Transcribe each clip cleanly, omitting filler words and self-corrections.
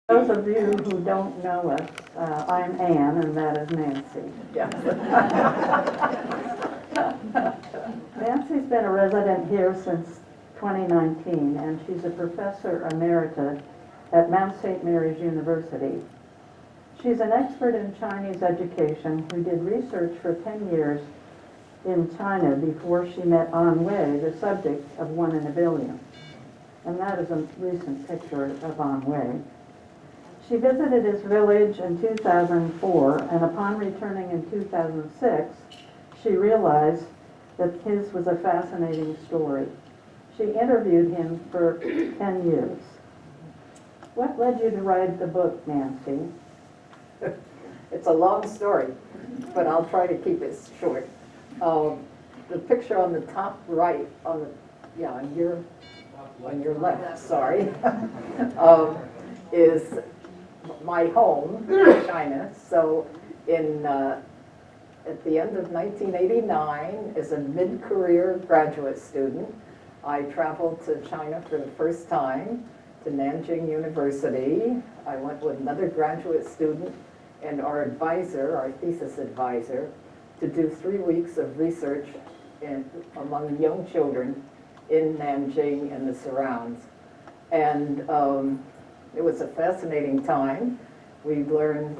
Those of you who don't know us, I'm Ann, and that is Nancy. Yeah. Nancy's been a resident here since 2019, and she's a professor emerita at Mount St. Mary's University. She's an expert in Chinese education who did research for 10 years in China before she met An Wei, the subject of One in a Billion. And that is a recent picture of An Wei. She visited his village in 2004, and upon returning in 2006, she realized that his was a fascinating story. She interviewed him for 10 years. What led you to write the book, Nancy? It's a long story, but I'll try to keep it short. The picture on the top right, on your left, sorry, is my home in China. So at the end of 1989, as a mid-career graduate student, I traveled to China for the first time, to Nanjing University. I went with another graduate student and our advisor, our thesis advisor, to do 3 weeks of research among young children in Nanjing and the surrounds. And it was a fascinating time. We learned,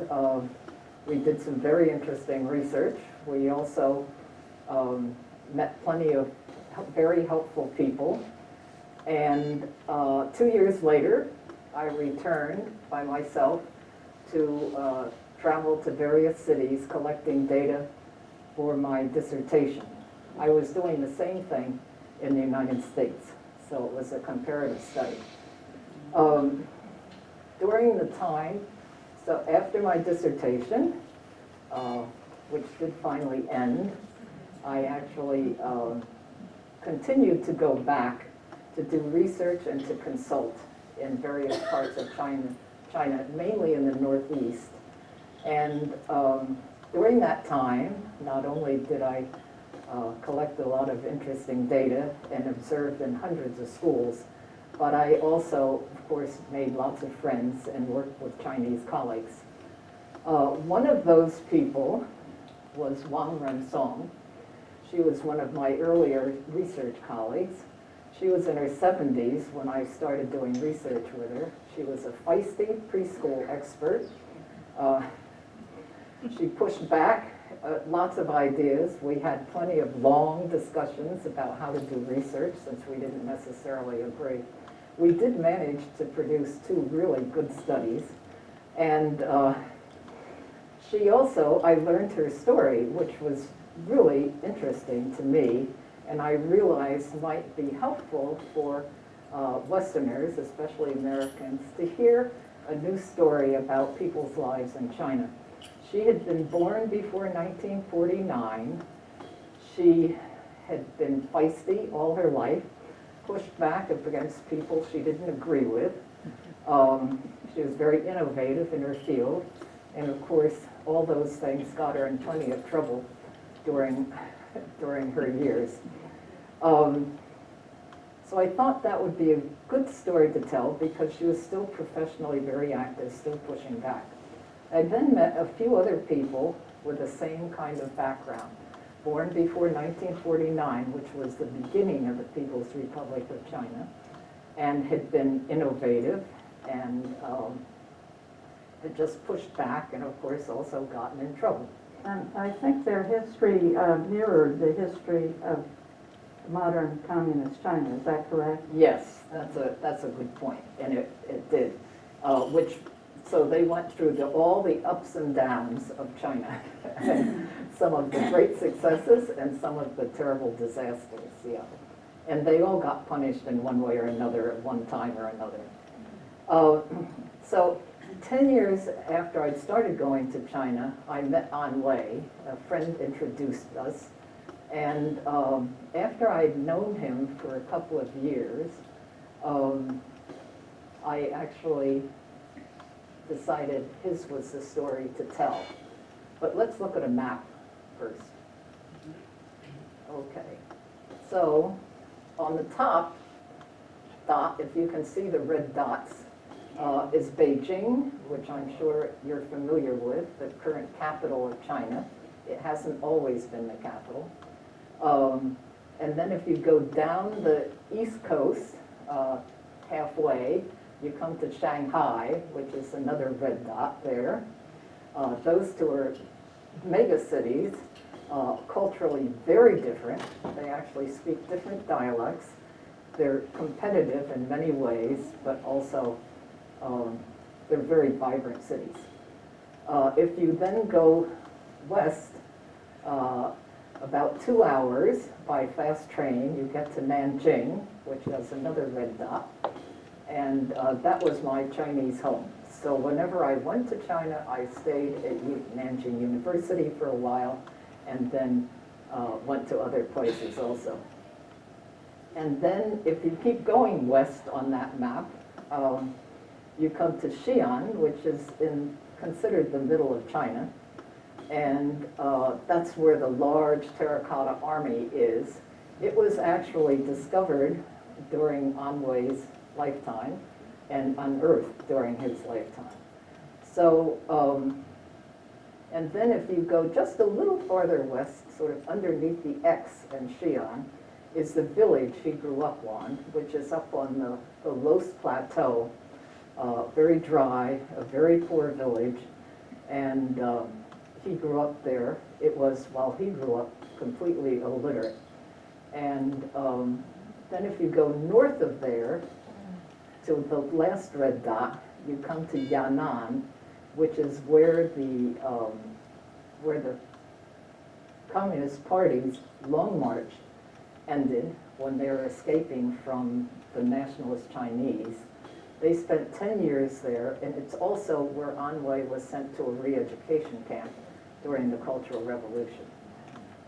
we did some very interesting research. We also met plenty of very helpful people. And 2 years later, I returned by myself to travel to various cities collecting data for my dissertation. I was doing the same thing in the United States, so it was a comparative study. During the time, so after my dissertation, which did finally end, I actually continued to go back to do research and to consult in various parts of China, mainly in the Northeast. And during that time, not only did I collect a lot of interesting data and observed in hundreds of schools, but I also, of course, made lots of friends and worked with Chinese colleagues. One of those people was Wang Rensong. She was one of my earlier research colleagues. She was in her 70s when I started doing research with her. She was a feisty preschool expert. She pushed back lots of ideas. We had plenty of long discussions about how to do research since we didn't necessarily agree. We did manage to produce 2 really good studies. And she also, I learned her story, which was really interesting to me, and I realized might be helpful for Westerners, especially Americans, to hear a new story about people's lives in China. She had been born before 1949. She had been feisty all her life, pushed back against people she didn't agree with. She was very innovative in her field, and of course, all those things got her in plenty of trouble during her years. So I thought that would be a good story to tell because she was still professionally very active, still pushing back. I then met a few other people with the same kind of background, born before 1949, which was the beginning of the People's Republic of China, and had been innovative and had just pushed back and, of course, also gotten in trouble. And I think their history mirrored the history of modern communist China. Is that correct? Yes, that's a good point, and it did. So they went through all the ups and downs of China, some of the great successes and some of the terrible disasters. Yeah, and they all got punished in one way or another at one time or another. So 10 years after I'd started going to China, I met An Wei. A friend introduced us. And after I'd known him for a couple of years, I actually decided his was the story to tell. But let's look at a map first. Okay. So on the top dot, if you can see the red dots, is Beijing, which I'm sure you're familiar with, the current capital of China. It hasn't always been the capital. And then if you go down the east coast halfway, you come to Shanghai, which is another red dot there. Those two are mega cities, culturally very different. They actually speak different dialects. They're competitive in many ways, but also they're very vibrant cities. If you then go west, about 2 hours by fast train, you get to Nanjing, which has another red dot. And that was my Chinese home. So whenever I went to China, I stayed at Nanjing University for a while, and then went to other places also. And then if you keep going west on that map, you come to Xi'an, which is considered the middle of China. And that's where the large terracotta army is. It was actually discovered during Anhui's lifetime and unearthed during his lifetime. So, and then if you go just a little farther west, sort of underneath the X in Xi'an, is the village he grew up on, which is up on the Los Plateau, very dry, a very poor village, and he grew up there. It was, while he grew up, completely illiterate. And then if you go north of there, to the last red dot, you come to Yan'an, which is where the Communist Party's Long March ended when they were escaping from the nationalist Chinese. They spent 10 years there, and it's also where Anhui was sent to a re-education camp during the Cultural Revolution.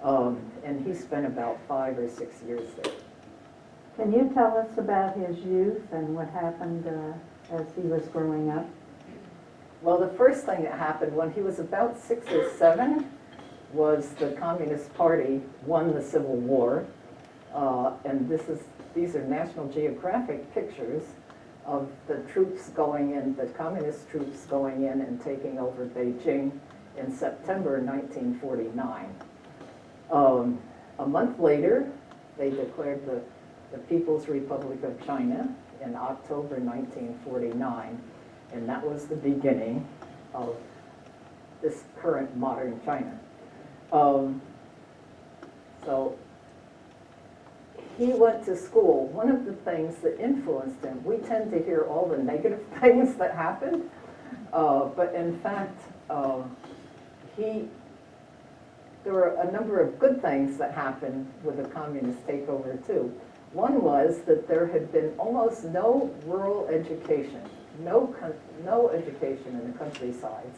And he spent about 5 or 6 years there. Can you tell us about his youth and what happened as he was growing up? Well, the first thing that happened when he was about 6 or 7 was the Communist Party won the Civil War. And these are National Geographic pictures of the troops going in, the communist troops going in and taking over Beijing in September 1949. A month later, they declared the People's Republic of China in October 1949, and that was the beginning of this current modern China. So he went to school. One of the things that influenced him, we tend to hear all the negative things that happened, but in fact, there were a number of good things that happened with the communist takeover too. One was that there had been almost no rural education, no education in the countrysides.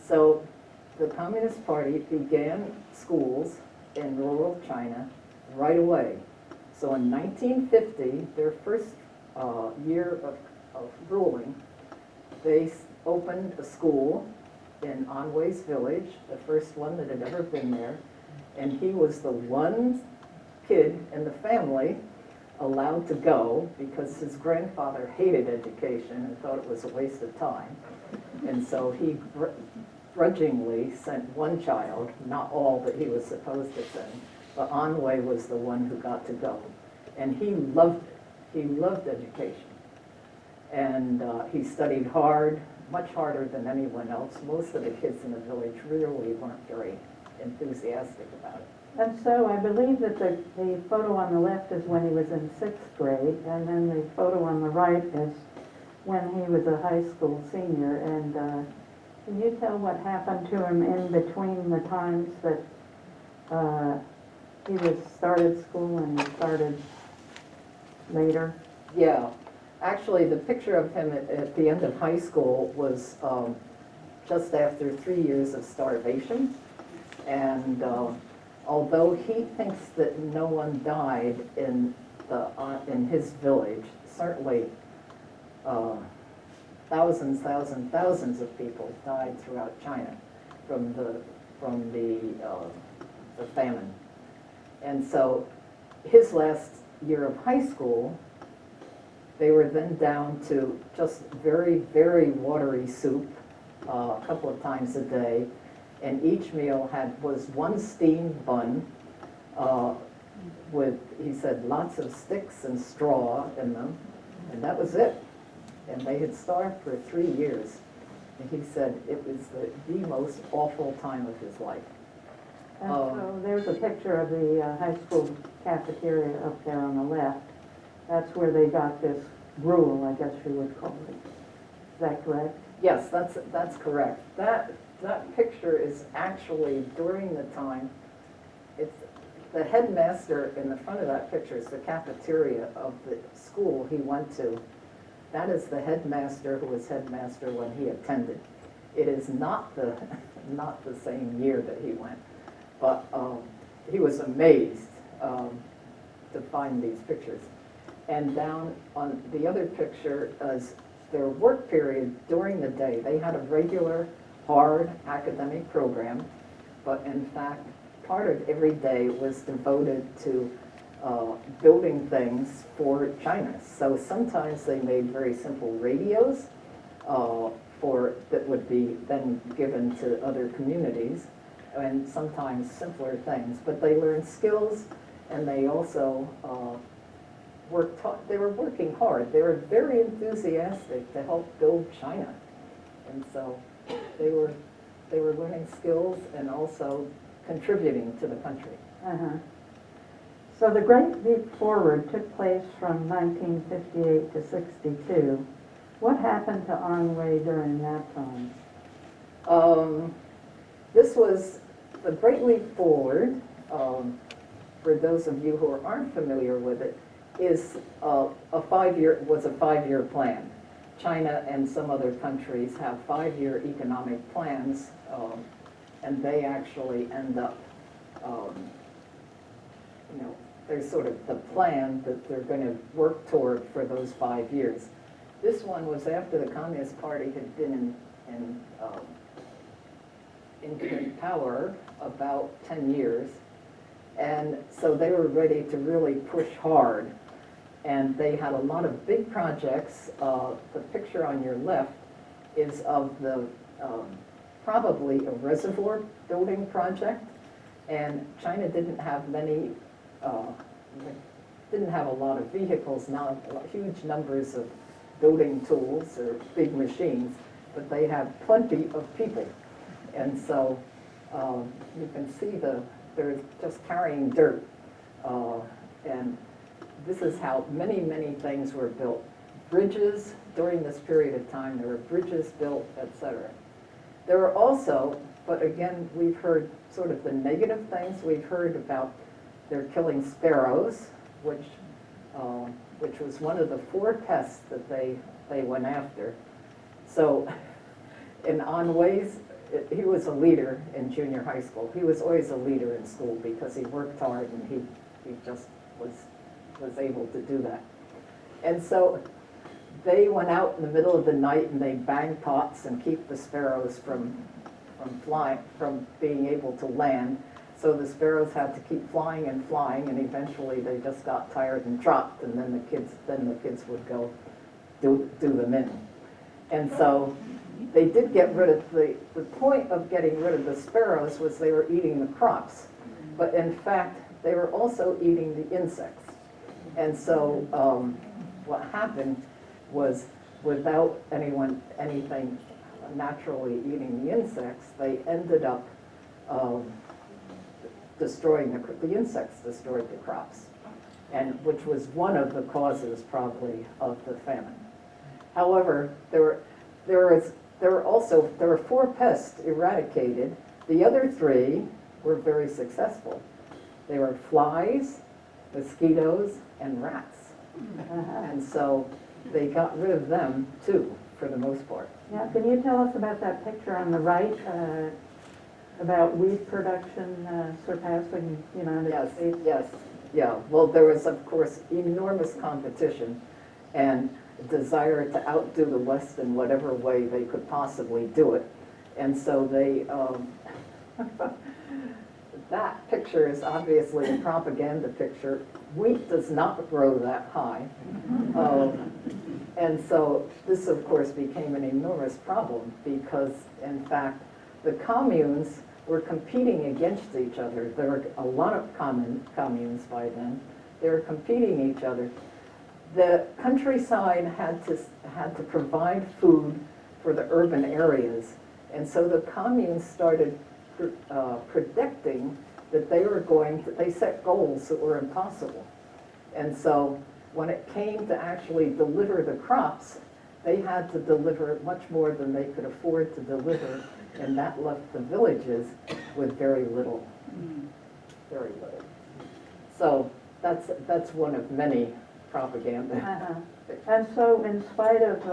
So the Communist Party began schools in rural China right away. So in 1950, their first year of ruling, they opened a school in Anhui's village, the first one that had ever been there, and he was the one kid in the family allowed to go because his grandfather hated education and thought it was a waste of time. And so he grudgingly sent one child, not all that he was supposed to send, but Anhui was the one who got to go. And he loved it. He loved education. And he studied hard, much harder than anyone else. Most of the kids in the village really weren't very enthusiastic about it. And so I believe that the photo on the left is when he was in 6th grade, and then the photo on the right is when he was a high school senior. And can you tell what happened to him in between the times that he started school and he started later? Yeah. Actually, the picture of him at the end of high school was just after 3 years of starvation. And although he thinks that no one died in his village, certainly thousands of people died throughout China from the famine. And so his last year of high school, They were then down to just very, very watery soup a couple of times a day. And each meal was one steamed bun with, he said, lots of sticks and straw in them. And that was it. And they had starved for 3 years. And he said it was the most awful time of his life. And so there's a picture of the high school cafeteria up there on the left. That's where they got this gruel, I guess you would call it. Is that correct? Yes, that's correct. That picture is actually during the time, it's the headmaster in the front of that picture is the cafeteria of the school he went to. That is the headmaster who was headmaster when he attended. It is not the same year that he went, but he was amazed to find these pictures. And down on the other picture is their work period during the day. They had a regular, hard academic program, but in fact, part of every day was devoted to building things for China. So sometimes they made very simple radios that would be then given to other communities, and sometimes simpler things. But they learned skills, and they also they were working hard. They were very enthusiastic to help build China. And so they were learning skills and also contributing to the country. Uh-huh. So the Great Leap Forward took place from 1958 to 62. What happened to Onway during that time? This was the Great Leap Forward, for those of you who aren't familiar with it, was a 5-year plan. China and some other countries have 5-year economic plans, and they actually end up, there's sort of the plan that they're going to work toward for those 5 years. This one was after the Communist Party had been in power about 10 years, and so they were ready to really push hard. And they had a lot of big projects. The picture on your left is of the probably a reservoir building project, and China didn't have didn't have a lot of vehicles, not huge numbers of building tools or big machines, but they had plenty of people. And so you can see they're just carrying dirt. And this is how many, many things were built. Bridges, during this period of time, there were bridges built, etc. There were also, but again, we've heard sort of the negative things. We've heard about they're killing sparrows, which was one of the 4 pests that they went after. So in Onway's, he was a leader in junior high school. He was always a leader in school because he worked hard and he just was able to do that. And so they went out in the middle of the night and they banged pots and keep the sparrows from being able to land. So the sparrows had to keep flying, and eventually they just got tired and dropped, and then the kids would go do them in. And so they did get rid of the point of getting rid of the sparrows was they were eating the crops, but in fact they were also eating the insects. And so what happened was, without anything naturally eating the insects, they ended up destroying the insects destroyed the crops, and which was one of the causes probably of the famine. However, there were 4 pests eradicated. The other 3 were very successful. They were flies, mosquitoes, and rats. And so they got rid of them too, for the most part. Yeah, can you tell us about that picture on the right, about wheat production surpassing United States? Yes. Yeah. Well, there was, of course, enormous competition and desire to outdo the West in whatever way they could possibly do it. And so they, that picture is obviously a propaganda picture. wheat does not grow that high. And so this, of course, became an enormous problem because, in fact, the communes were competing against each other. There were a lot of communes by then. They were competing each other. The countryside had to provide food for the urban areas, and so the communes started predicting that they set goals that were impossible. And so when it came to actually deliver the crops, they had to deliver much more than they could afford to deliver, and that left the villages with very little, very little. So that's one of many propaganda. And so in spite of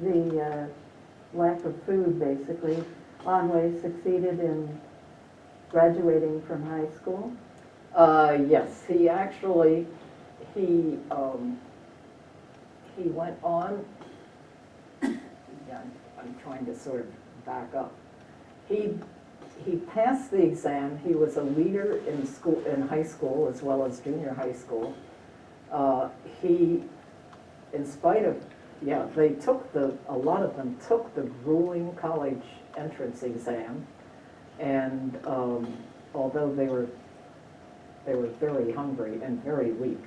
the lack of food, basically, Onway succeeded in graduating from high school? Yes, he actually, he went on, yeah, I'm trying to sort of back up. He passed the exam. He was a leader in school, in high school, as well as junior high school. He, in spite of, yeah, a lot of them took the grueling college entrance exam, and although they were very hungry and very weak,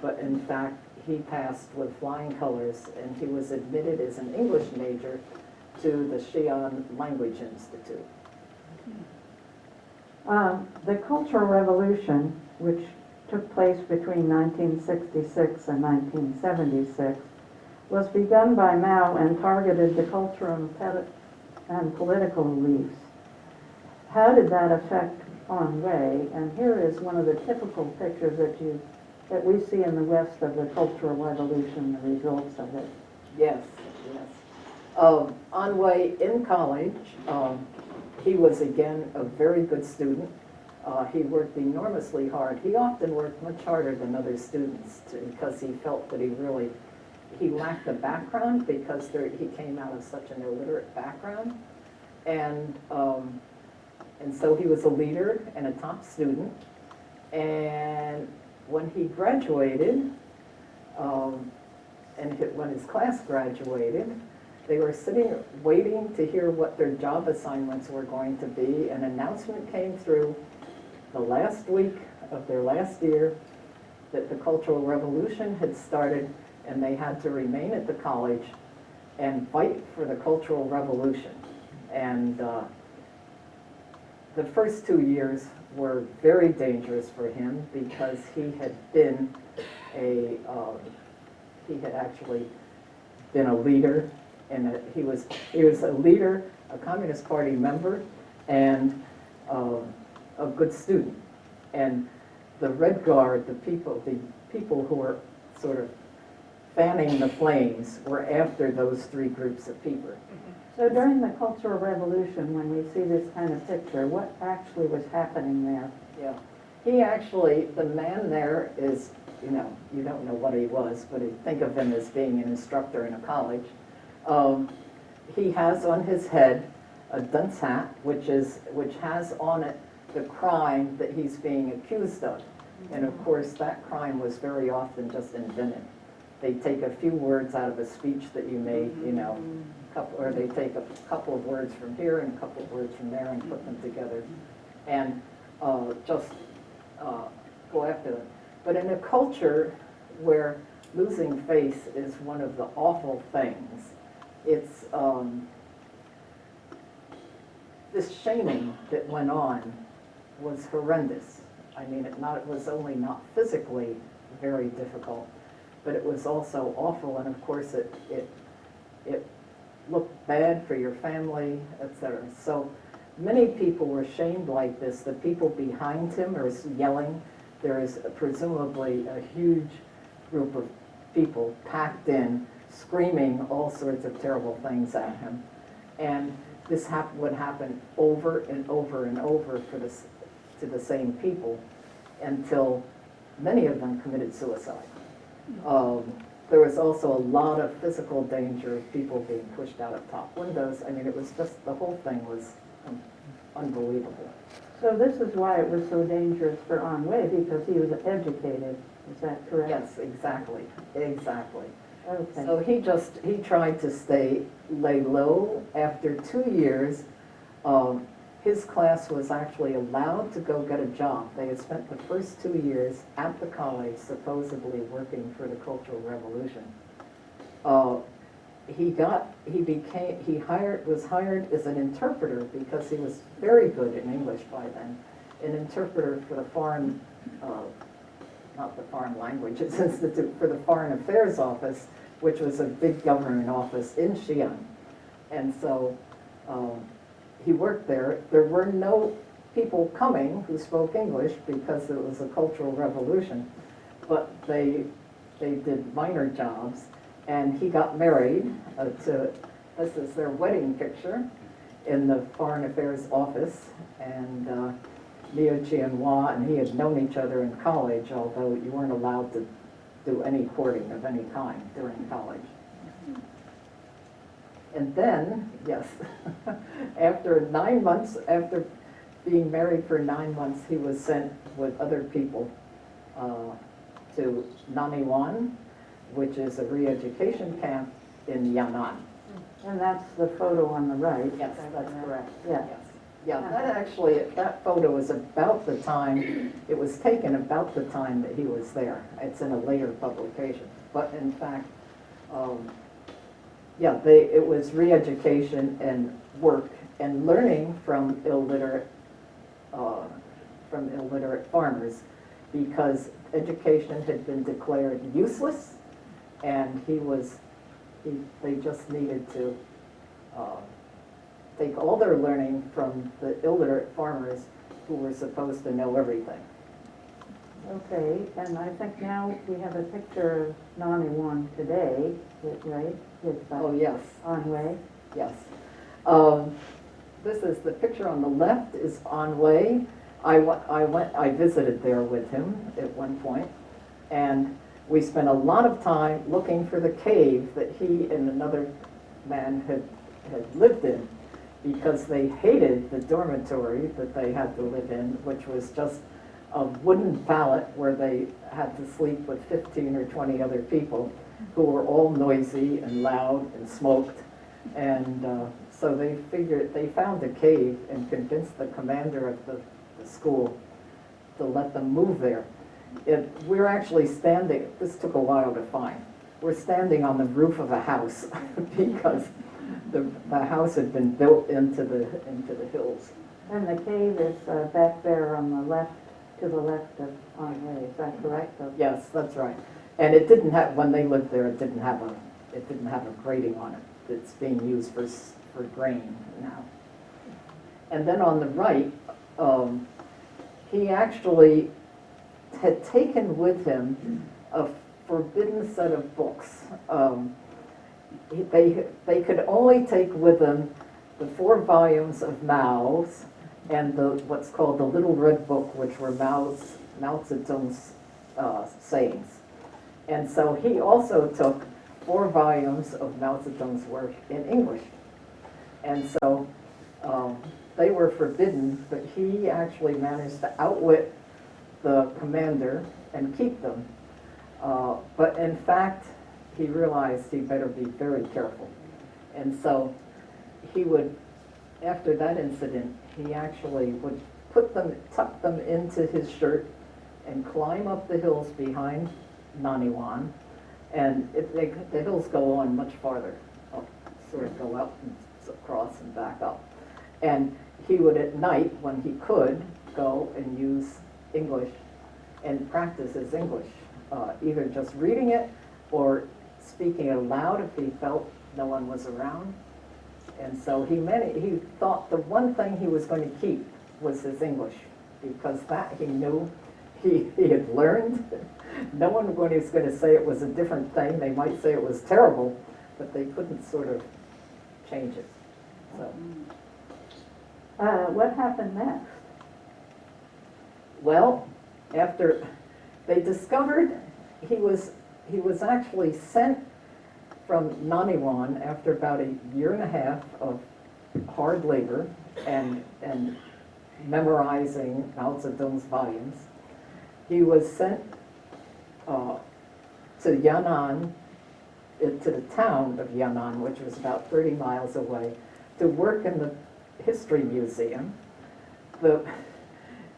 but in fact, he passed with flying colors, and he was admitted as an English major to the Xi'an Language Institute. The Cultural Revolution, which took place between 1966 and 1976, was begun by Mao and targeted the cultural and political beliefs. How did that affect Onway? And here is one of the typical pictures that we see in the West of the Cultural Revolution, the results of it. Yes, yes. Onway in college, he was again a very good student. He worked enormously hard. He often worked much harder than other students because he felt that he lacked a background because he came out of such an illiterate background. And so he was a leader and a top student. And when he graduated, when his class graduated, they were sitting waiting to hear what their job assignments were going to be. An announcement came through the last week of their last year that the Cultural Revolution had started, and they had to remain at the college and fight for the Cultural Revolution. And the first 2 years were very dangerous for him because he had actually been a leader, and he was a leader, a Communist Party member, and a good student. And the Red Guard, the people who were sort of fanning the flames, were after those three groups of people. So during the Cultural Revolution, when we see this kind of picture, what actually was happening there? Yeah. He actually, the man there is, you don't know what he was, but think of him as being an instructor in a college. He has on his head a dunce hat, which has on it the crime that he's being accused of. And of course, that crime was very often just invented. They take a few words out of a speech that you made, or they take a couple of words from here and a couple of words from there and put them together and just go after them. But in a culture where losing face is one of the awful things, it's this shaming that went on was horrendous. I mean, it was only not physically very difficult, but it was also awful, and of course it looked bad for your family, etc. So many people were shamed like this. The people behind him are yelling. There is presumably a huge group of people packed in, screaming all sorts of terrible things at him. And this would happen over and over and over to the same people until many of them committed suicide. There was also a lot of physical danger of people being pushed out of top windows. I mean, it was just, the whole thing was unbelievable. So this is why it was so dangerous for Anhui, because he was educated, is that correct? Yes, exactly, exactly. Okay. So he tried to lay low. After 2 years, his class was actually allowed to go get a job. They had spent the first 2 years at the college supposedly working for the Cultural Revolution. Was hired as an interpreter because he was very good in English by then, an interpreter for the not the Foreign Languages Institute, for the Foreign Affairs Office, which was a big government office in Xi'an. And so he worked there. There were no people coming who spoke English because it was a Cultural Revolution, but they did minor jobs. And he got married this is their wedding picture in the Foreign Affairs Office. And Liu Jianhua and he had known each other in college, although you weren't allowed to do any courting of any kind during college. And then, yes, after 9 months, after being married for 9 months, he was sent with other people to Naniwan, which is a re-education camp in Yan'an. And that's the photo on the right. Yes, that's correct. Yeah. Yes. Yeah, that photo is about the time, it was taken about the time that he was there. It's in a later publication. But in fact, it was re-education and work and learning from illiterate farmers, because education had been declared useless, and they just needed to take all their learning from the illiterate farmers who were supposed to know everything. Okay, and I think now we have a picture of Naniwan today, right? Oh, yes. Anhui. Yes. This is the picture on the left is Anhui. I visited there with him at one point, and we spent a lot of time looking for the cave that he and another man had lived in, because they hated the dormitory that they had to live in, which was just a wooden pallet where they had to sleep with 15 or 20 other people who were all noisy and loud and smoked. And so they found a cave and convinced the commander of the school to let them move there. We're actually standing, this took a while to find, we're standing on the roof of a house because the house had been built into the hills. And the cave is back there on the left, to the left of Anhui, is that correct? Yes, that's right. And it didn't have, when they lived there, it didn't have a grating on it. It's being used for grain now. And then on the right, he actually had taken with him a forbidden set of books. They could only take with them the 4 volumes of Mao's and what's called the Little Red Book, which were Mao Zedong's sayings. And so he also took 4 volumes of Mao Zedong's work in English. And so they were forbidden, but he actually managed to outwit the commander and keep them. But in fact, he realized he better be very careful. And so he would, after that incident, he actually would tuck them into his shirt and climb up the hills behind Naniwan. And the hills go on much farther up, sort of go up and across and back up. And he would at night, when he could, go and use English and practice his English, either just reading it or speaking it aloud if he felt no one was around. And so he thought the one thing he was going to keep was his English, because that he knew he had learned. No one was going to say it was a different thing. They might say it was terrible, but they couldn't sort of change it. So. What happened next? Well, after they discovered he was actually sent from Naniwan after about a year and a half of hard labor and memorizing Mao Zedong's volumes. He was sent to Yan'an, to the town of Yan'an, which was about 30 miles away, to work in the history museum.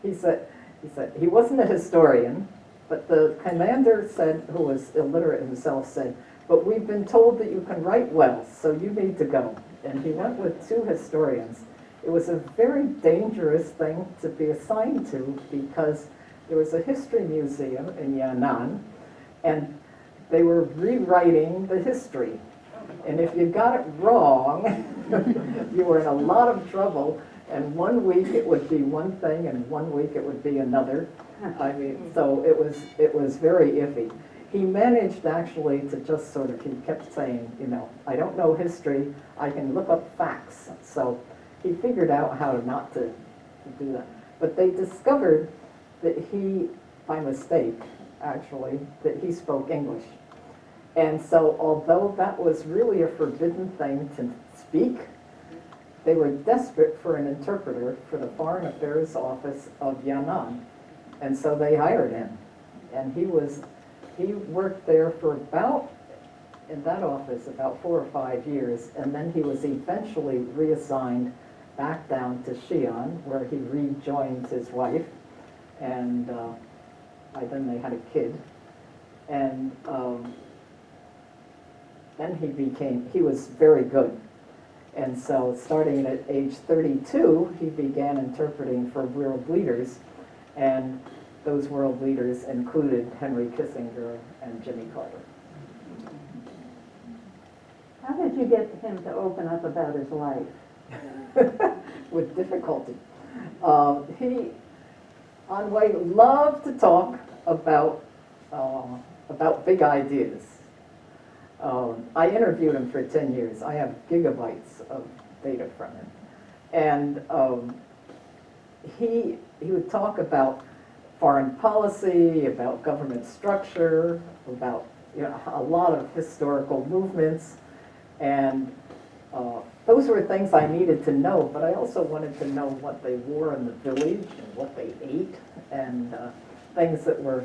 He said he wasn't a historian, but the commander said, who was illiterate himself, said, "But we've been told that you can write well, so you need to go." And he went with 2 historians. It was a very dangerous thing to be assigned to because there was a history museum in Yan'an, and they were rewriting the history. And if you got it wrong, you were in a lot of trouble. And one week it would be one thing, and one week it would be another. I mean, so it was very iffy. He managed actually to just sort of, he kept saying, you know, I don't know history, I can look up facts. So he figured out how not to do that. But they discovered that he, by mistake, actually, that he spoke English. And so although that was really a forbidden thing to speak, they were desperate for an interpreter for the Foreign Affairs Office of Yan'an. And so they hired him. And he worked there for about, in that office, about 4 or 5 years. And then he was eventually reassigned back down to Xi'an, where he rejoined his wife. And by then they had a kid. And then he was very good. And so starting at age 32, he began interpreting for world leaders. And those world leaders included Henry Kissinger and Jimmy Carter. How did you get him to open up about his life? With difficulty. He, Onway, loved to talk about big ideas. I interviewed him for 10 years. I have gigabytes of data from him. And he would talk about foreign policy, about government structure, about a lot of historical movements. And those were things I needed to know, but I also wanted to know what they wore in the village and what they ate and things that were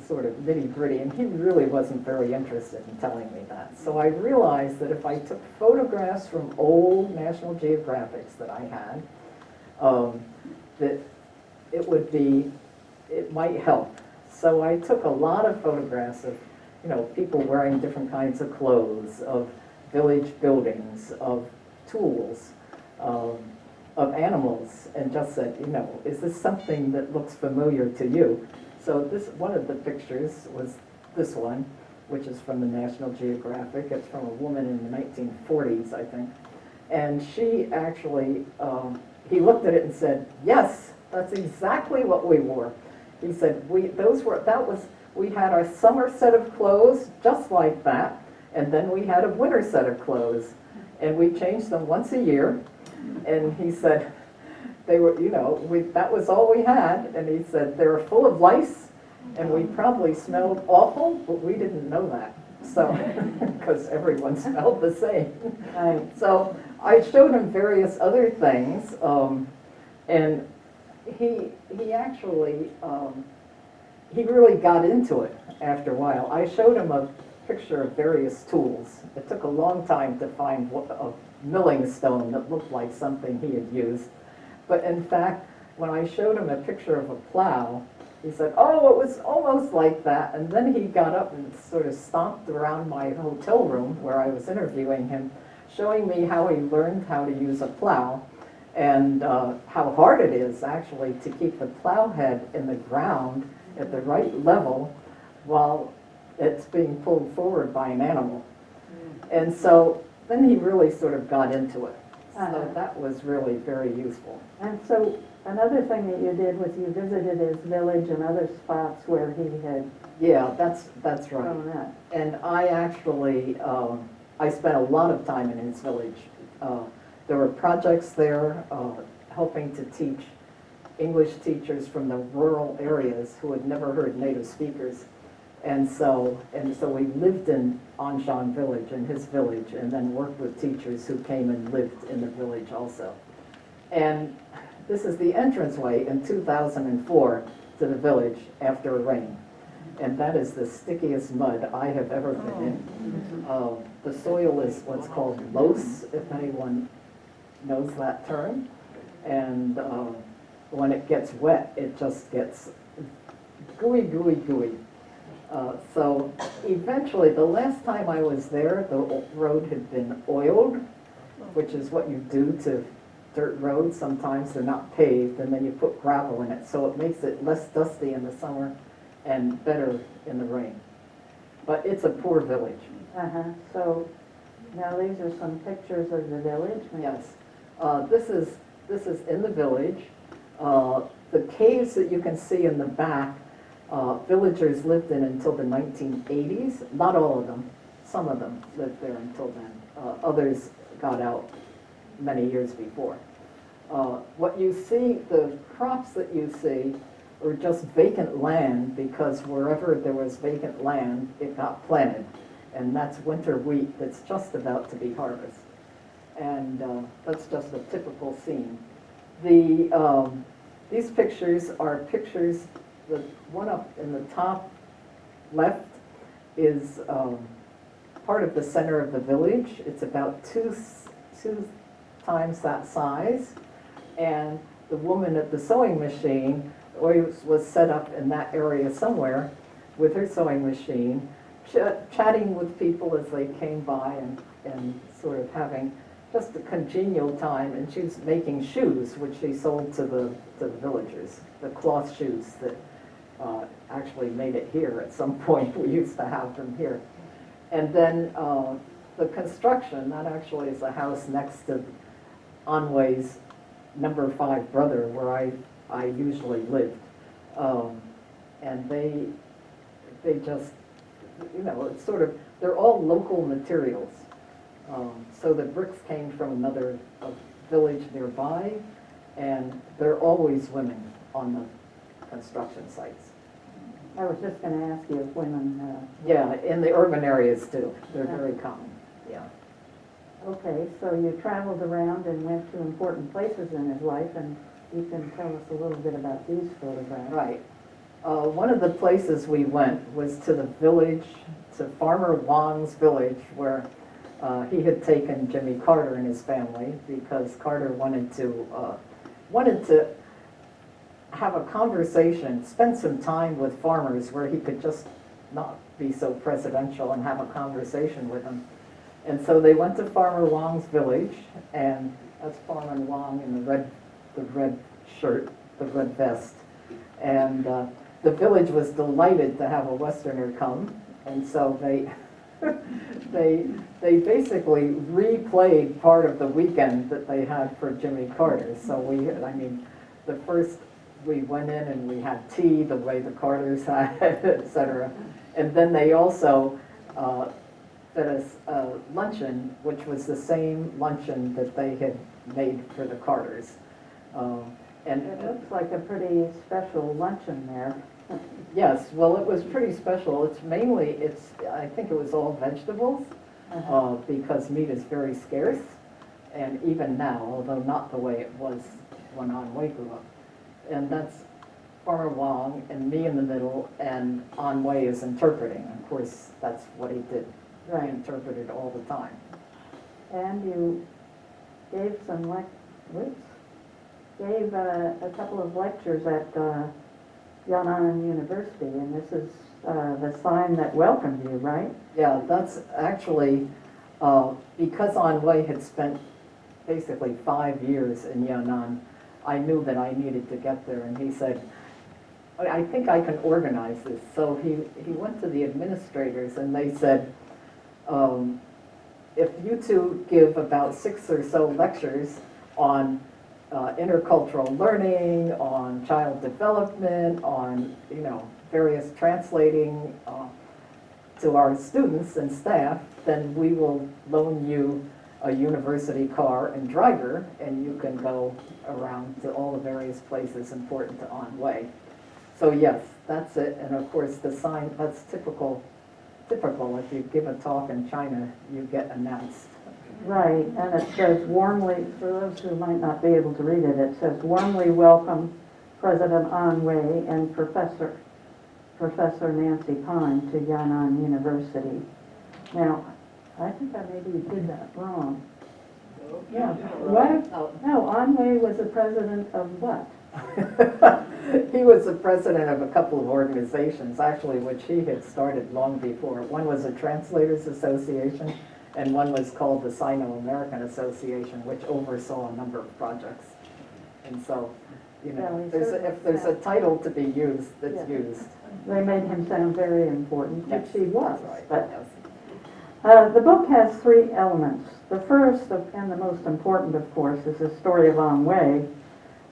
sort of nitty-gritty, and he really wasn't very interested in telling me that. So I realized that if I took photographs from old National Geographics that I had, that it might help. So I took a lot of photographs of, people wearing different kinds of clothes, of village buildings, of tools, of animals, and just said, is this something that looks familiar to you? So one of the pictures was this one, which is from the National Geographic. It's from a woman in the 1940s, I think. And she actually, he looked at it and said, yes, that's exactly what we wore. He said, we had our summer set of clothes just like that, and then we had a winter set of clothes. And we changed them once a year. And he said, they were, that was all we had. And he said, they were full of lice, and we probably smelled awful, but we didn't know that. So, because everyone smelled the same. So I showed him various other things, and he actually, he really got into it after a while. I showed him a picture of various tools. It took a long time to find a milling stone that looked like something he had used. But in fact, when I showed him a picture of a plow, he said, oh, it was almost like that. And then he got up and sort of stomped around my hotel room where I was interviewing him, showing me how he learned how to use a plow and how hard it is actually to keep the plow head in the ground at the right level while it's being pulled forward by an animal. And so then he really sort of got into it. So that was really very useful. And so another thing that you did was you visited his village and other spots where he had that's right. grown up. And I actually, I spent a lot of time in his village. There were projects there helping to teach English teachers from the rural areas who had never heard native speakers. And so we lived in Onshane Village, in his village, and then worked with teachers who came and lived in the village also. And this is the entranceway in 2004 to the village after a rain. And that is the stickiest mud I have ever been in. The soil is what's called loess, if anyone knows that term. And when it gets wet, it just gets gooey, gooey, gooey. So eventually, the last time I was there, the road had been oiled, which is what you do to dirt roads. Sometimes they're not paved, and then you put gravel in it, so it makes it less dusty in the summer and better in the rain. But it's a poor village. So now these are some pictures of the village. Yes. This is in the village. The caves that you can see in the back, villagers lived in until the 1980s. Not all of them. Some of them lived there until then. Others got out many years before. What you see, the crops that you see are just vacant land, because wherever there was vacant land, it got planted. And that's winter wheat that's just about to be harvested. And that's just a typical scene. These pictures are pictures, the one up in the top left is part of the center of the village. It's about two times that size. And the woman at the sewing machine always was set up in that area somewhere with her sewing machine, chatting with people as they came by and sort of having just a congenial time. And she was making shoes, which she sold to the villagers, the cloth shoes that actually made it here at some point. We used to have them here. And then the construction, that actually is a house next to Onwae's number 5 brother, where I usually lived. And they just, you know, it's sort of, they're all local materials. So the bricks came from another village nearby, and there are always women on the construction sites. I was just going to ask you if women... Yeah, in the urban areas too. They're very common, yeah. Okay, so you traveled around and went to important places in his life, and you can tell us a little bit about these photographs. Right. One of the places we went was to the village, to Farmer Wong's village, where he had taken Jimmy Carter and his family, because Carter wanted to have a conversation, spend some time with farmers where he could just not be so presidential and have a conversation with them. And so they went to Farmer Wong's village, and that's Farmer Wong in the red shirt, the red vest. And the village was delighted to have a Westerner come, and so they basically replayed part of the weekend that they had for Jimmy Carter. So we went in and we had tea the way the Carters had, etc. And then they also fed us a luncheon, which was the same luncheon that they had made for the Carters. And it looks like a pretty special luncheon there. Yes, well, it was pretty special. I think it was all vegetables, because meat is very scarce, and even now, although not the way it was when Onway grew up. And that's Farmer Wong and me in the middle, and Onway is interpreting. Of course, that's what he did. He interpreted all the time. And you gave gave a couple of lectures at Yan'an University, and this is the sign that welcomed you, right? Yeah, that's actually because Onway had spent basically 5 years in Yan'an. I knew that I needed to get there, and he said, I think I can organize this. So he went to the administrators, and they said, if you two give about 6 or so lectures on intercultural learning, on child development, on various translating to our students and staff, then we will loan you a university car and driver, and you can go around to all the various places important to Onway. So yes, that's it. And of course the sign, that's typical. If you give a talk in China, you get announced Right, and it says warmly, for those who might not be able to read it, it says warmly welcome President Onway and Professor Nancy Pine to Yan'an University. Now, I think I maybe did that wrong. Yeah, what? No, Onway was the president of what? He was the president of a couple of organizations, actually, which he had started long before. One was the Translators Association, and one was called the Sino-American Association, which oversaw a number of projects. And so, you know, if there's a title to be used, that's used. They made him sound very important, which he was. Right. But Yes. the book has three elements. The first and the most important, of course, is the story of Onway.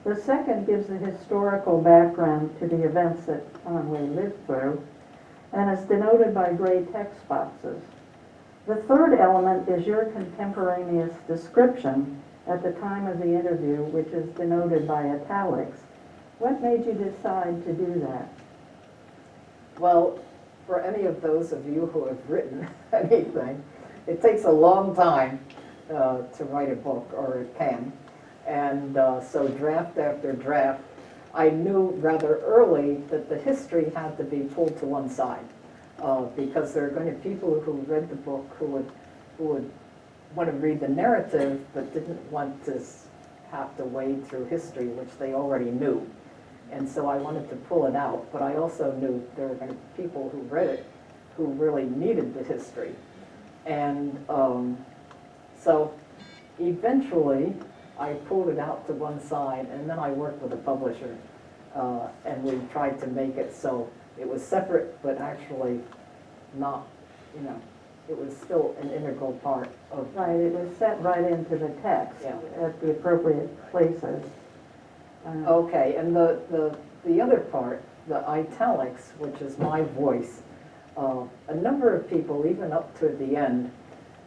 The second gives a historical background to the events that Onway lived through and is denoted by gray text boxes. The third element is your contemporaneous description at the time of the interview, which is denoted by italics. What made you decide to do that? Well, for any of those of you who have written anything, it takes a long time to write a book, or it can. And so draft after draft, I knew rather early that the history had to be pulled to one side because there are going to be people who read the book who would want to read the narrative but didn't want to have to wade through history, which they already knew. And so I wanted to pull it out, but I also knew there were going to be people who read it who really needed the history. And so eventually I pulled it out to one side, and then I worked with a publisher, and we tried to make it so it was separate, but actually not, you know, it was still an integral part of. Right, it was set right into the text at the appropriate places. Okay, and the other part, the italics, which is my voice, a number of people, even up to the end,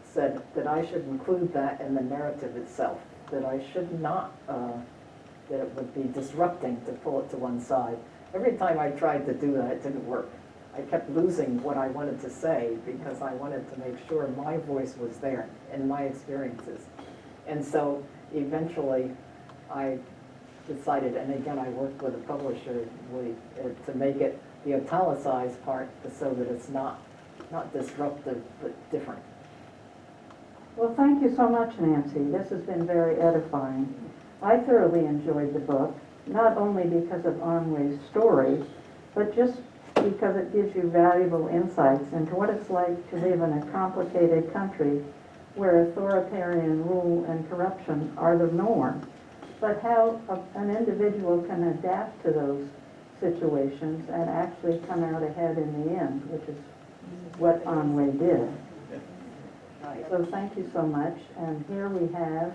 said that I should include that in the narrative itself, that I should not, that it would be disrupting to pull it to one side. Every time I tried to do that, it didn't work. I kept losing what I wanted to say because I wanted to make sure my voice was there and my experiences. And so eventually I decided, and again I worked with a publisher to make it the italicized part so that it's not disruptive but different. Well, thank you so much, Nancy. This has been very edifying. I thoroughly enjoyed the book, not only because of Onway's story, but just because it gives you valuable insights into what it's like to live in a complicated country where authoritarian rule and corruption are the norm, but how an individual can adapt to those situations and actually come out ahead in the end, which is what Onway did. So thank you so much. And here we have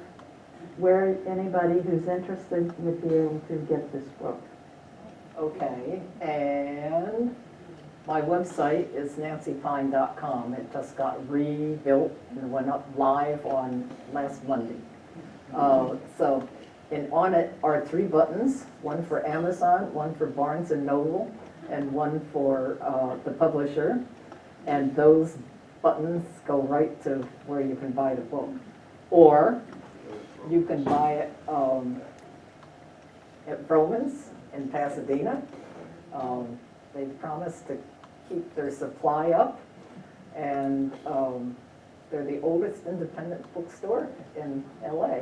where anybody who's interested would be able to get this book. Okay, and my website is nancypine.com. It just got rebuilt and went up live on last Monday. And on it are 3 buttons, one for Amazon, one for Barnes & Noble, and one for the publisher. And those buttons go right to where you can buy the book. Or you can buy it at Vroman's in Pasadena. They've promised to keep their supply up, and they're the oldest independent bookstore in LA.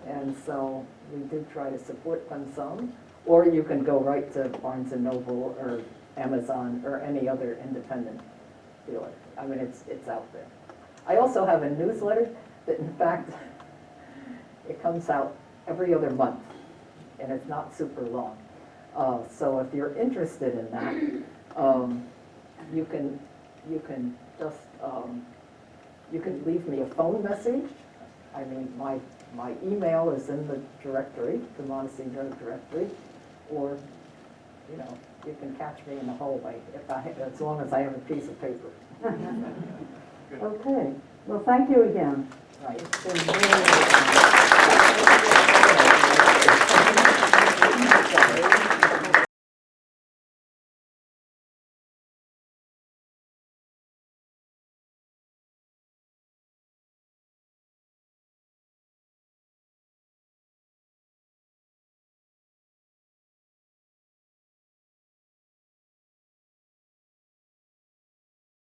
And so we do try to support them some. Or you can go right to Barnes & Noble or Amazon or any other independent dealer. I mean, it's out there. I also have a newsletter that, in fact, it comes out every other month, and it's not super long. So if you're interested in that, you can just you can leave me a phone message. I mean, my email is in the directory, the Montesine Road directory, or you know, you can catch me in the hallway as long as I have a piece of paper. Okay. Well, thank you again. Right. It's been very